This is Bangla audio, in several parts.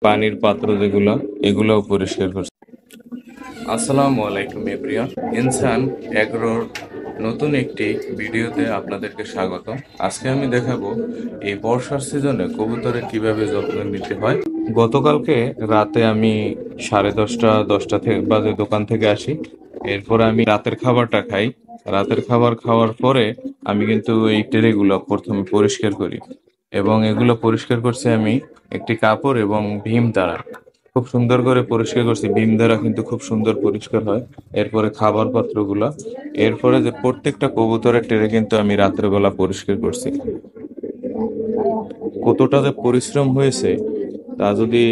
পানির পাত্র যেগুলো এগুলোও পরিষ্কার করছি। আসসালামু আলাইকুম এভরিওয়ান, ইনসান এগ্রোর নতুন একটি ভিডিওতে আপনাদেরকে স্বাগত। আজকে আমি দেখাবো এই বর্ষার সিজনে কবুতরের কিভাবে যত্ন নিতে হয়। গতকালকে রাতে আমি 10:30 থেকে বাজে দোকান থেকে আসি। এরপর আমি রাতের খাবারটা খাই। রাতের খাবার খাওয়ার পরে আমি কিন্তু এই ট্রেগুলো প্রথমে পরিষ্কার করি, এবং এগুলো পরিষ্কার করছি আমি একটি কাপড় এবং ভীম দ্বারা। খুব সুন্দর করে পরিষ্কার করছি, ভীম দ্বারা কিন্তু খুব সুন্দর পরিষ্কার হয়। এরপরে খাবার পাত্রগুলা, এরপরে যে প্রত্যেকটা কবুতরের ট্রে কিন্তু আমি রাতের বেলা পরিষ্কার করছি। কতটা যে পরিশ্রম হয়েছে তা যদি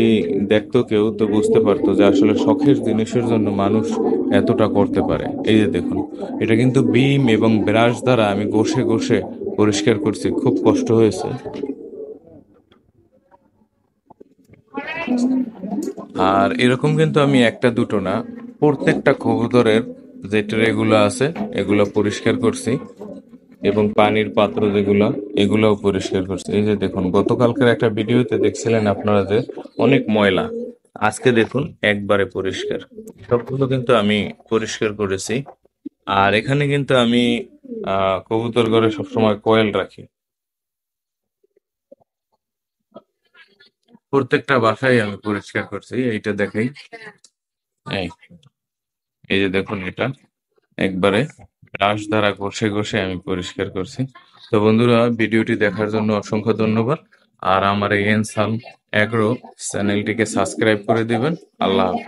দেখতো কেউ তো বুঝতে পারতো যে আসলে শখের জিনিসের জন্য মানুষ এতটা করতে পারে। এই যে দেখুন, এটা কিন্তু বিম এবং ব্রাশ দ্বারা আমি ঘষে ঘষে পরিষ্কার করছি, খুব কষ্ট হয়েছে। আর এরকম কিন্তু আমি একটা দুটো না, প্রত্যেকটা কবুতরের যে ট্রেগুলো আছে এগুলো পরিষ্কার করছি, এবং পানির পাত্র যেগুলো এগুলোও পরিষ্কার করছি। এই যে দেখুন, গতকালকের একটা ভিডিওতে দেখছিলেন আপনারা যে অনেক ময়লা, আজকে দেখুন একবারে পরিষ্কার। সবগুলো কিন্তু আমি পরিষ্কার করেছি। আর এখানে কিন্তু আমি কবুতর ঘরে সবসময় কয়েল রাখি। প্রত্যেকটা বাসায় আমি পরিষ্কার করছি, এইটা দেখাই। এই এই যে দেখুন, এটা একবারে ব্রাশ দ্বারা ঘষে ঘষে আমি পরিষ্কার করছি। তো বন্ধুরা, ভিডিওটি দেখার জন্য অসংখ্য ধন্যবাদ। আর আমার এই এনসান অ্যাগ্রো চ্যানেলটিকে সাবস্ক্রাইব করে দিবেন। আল্লাহ হাফেজ।